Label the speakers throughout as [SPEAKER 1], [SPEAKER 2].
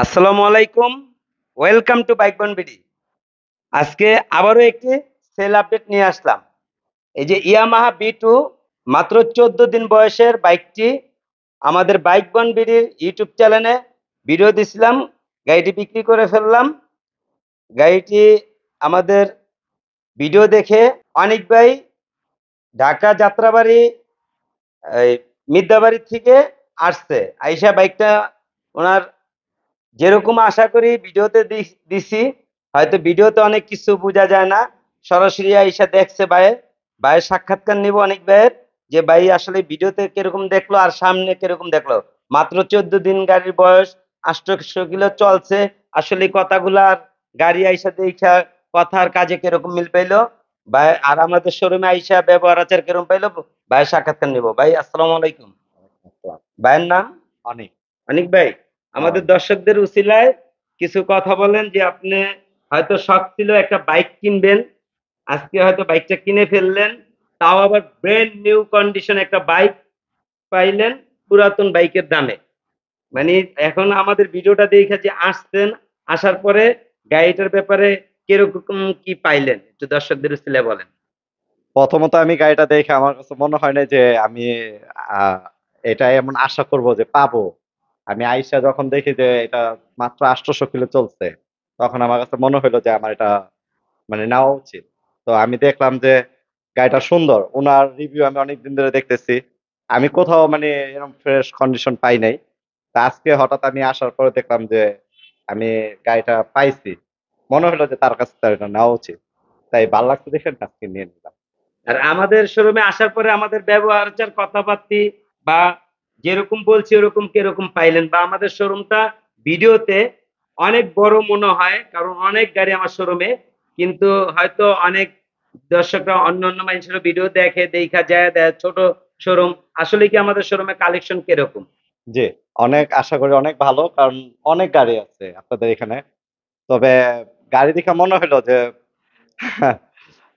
[SPEAKER 1] আসসালামু আলাইকুম। Welcome to bike বন বিডি। আজকে আবারও একটি সেল আপডেট নিয়ে আসলাম। এই যে ইয়ামাহা বি2 মাত্র 14 দিন বয়সের বাইকটি আমাদের বাইক বন বিডির ইউটিউব চ্যানেলে ভিডিও দিছিলাম। গাড়িটি বিক্রি করে ফেললাম। গাড়িটি আমাদের ভিডিও দেখে অনেক ভাই ঢাকা যাত্রাবাড়ি এই মির্দাবাড়ি থেকে আসছে। আইসা বাইকটা ওনার যেরকম আশা করি ভিডিওতে দিছি, হয়তো ভিডিওতে অনেক কিছু বোঝা যায় না। সরাসরি আইসা দেখছে ভাইয়ের সাক্ষাৎকার নিব অনেক ভাইয়ের, যে ভাই আসলে ভিডিওতে কিরকম দেখলো আর সামনে কিরকম দেখলো। মাত্র 14 দিন গাড়ির বয়স, 800 কিলো চলছে। আসলে কথাগুলার গাড়ি আইসা দেখা কথার কাজে কিরকম মিল পাইলো ভাই, আর আমাদের শোরুমে আইসা ব্যবহার আচার কিরকম পাইলো, ভাইয়ের সাক্ষাৎকার নিব। ভাই আসসালামু আলাইকুম। ভাইয়ের নাম
[SPEAKER 2] অনেক।
[SPEAKER 1] অনিক ভাই, আমাদের দর্শকদের উছিলায় কিছু কথা বলেন, যে আপনি হয়তো শখ ছিল একটা বাইক কিনবেন, আজকে হয়তো বাইকটা কিনে ফেললেন, তাও আবার ব্র্যান্ড নিউ কন্ডিশন একটা বাইক পাইলেন পুরাতন বাইকের দামে। মানে এখন আমাদের ভিডিওটা দেখে যে আসছেন, আসার পরে গাড়িটার ব্যাপারে কিরকম কি পাইলেন একটু দর্শকদের উছিলায় বলেন।
[SPEAKER 2] প্রথমত আমি গাড়িটা দেখে আমার কাছে মনে হয় না যে আমি আহ, এটা এমন আশা করব যে পাবো। আমি আইসা যখন দেখি যে এটা মাত্র 800 কিলো চলছে, তখন আমার কাছে মনে হলো যে আমার এটা মানে নেওয়া উচিত। তো আমি দেখলাম যে গাড়িটা সুন্দর, ওনার রিভিউ আমি অনেকদিন ধরে দেখতেছি। আমি কোথাও মানে এরকম ফ্রেশ কন্ডিশন পাই নাই। তা আজকে হঠাৎ আমি আসার পরে দেখলাম যে আমি গাড়িটা পাইছি। মনে হলো যে তার কাছে তার এটা নেওয়া উচিত, তাই ভালো লাগছে দেখে আজকে নিয়ে নিলাম।
[SPEAKER 1] আর আমাদের শোরুমে আসার পরে আমাদের ব্যবহার আচার কথাবার্তি বা যেরকম বলছি ওরকম কিরকম পাইলেন, বা আমাদের শোরুমটা ভিডিওতে অনেক বড় মনে হয় কারণ অনেক গাড়ি আমার শোরুমে, কিন্তু হয়তো অনেক দর্শকরা অন্য অন্য মানুষের ভিডিও দেখে দেখা যায় দেয় ছোট শোরুম। আসলে কি আমাদের শোরুমে কালেকশন কিরকম?
[SPEAKER 2] জি, অনেক আশা করি অনেক ভালো, কারণ অনেক গাড়ি আছে আপনাদের এখানে। তবে গাড়ি দেখে মনে হলো যে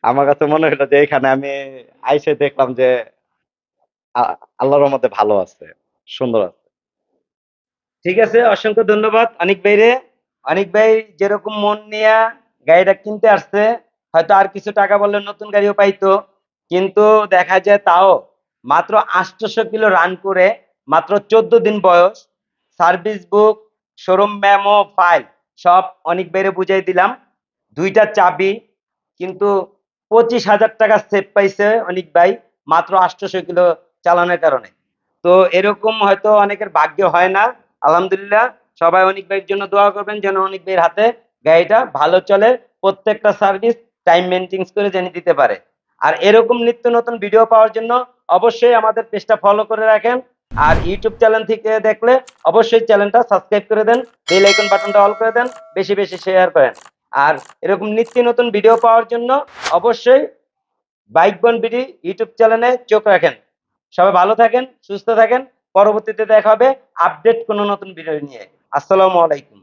[SPEAKER 2] আমার কাছে মনে হলো যে এখানে আমি আইসে দেখলাম যে আল্লাহর রহমতে ভালো আছে, সুন্দর আছে।
[SPEAKER 1] ঠিক আছে, অসংখ্য ধন্যবাদ অনিক ভাই রে। অনিক ভাই যেরকম মন নিয়ে গাড়িটা কিনতে আসছে, হয়তো আর কিছু টাকা বললে নতুন গাড়িও পাইতো, কিন্তু দেখা যায় তাও মাত্র 800 কিলো রান করে, মাত্র 14 দিন বয়স, service book, showroom memo file সব অনিক ভাইরে বুঝাই দিলাম। দুইটা চাবি, কিন্তু 25,000 টাকা সেভ পাইছে অনিক ভাই মাত্র 800 কিলো চালানোর কারণে। তো এরকম হয়তো অনেকের ভাগ্য হয় না। আলহামদুলিল্লাহ, সবাই অনিক ভাইয়ের জন্য দোয়া করবেন যেন অনিক ভাইয়ের হাতে গাড়িটা ভালো চলে, প্রত্যেকটা সার্ভিস টাইম মেনটেন করে যেন দিতে পারে। আর এরকম নিত্য নতুন ভিডিও পাওয়ার জন্য অবশ্যই আমাদের পেজটা ফলো করে রাখেন। আর ইউটিউব চ্যানেল থেকে দেখলে অবশ্যই চ্যানেলটা সাবস্ক্রাইব করে দেন, বেল আইকন বাটনটা অল করে দেন, বেশি বেশি শেয়ার করেন। আর এরকম নিত্য নতুন ভিডিও পাওয়ার জন্য অবশ্যই বাইক বন বিডি ইউটিউব চ্যানেলে চোখ রাখেন। সবাই ভালো থাকেন, সুস্থ থাকেন। পরবর্তীতে দেখা হবে আপডেট কোনো নতুন ভিডিও নিয়ে। আসসালামু আলাইকুম।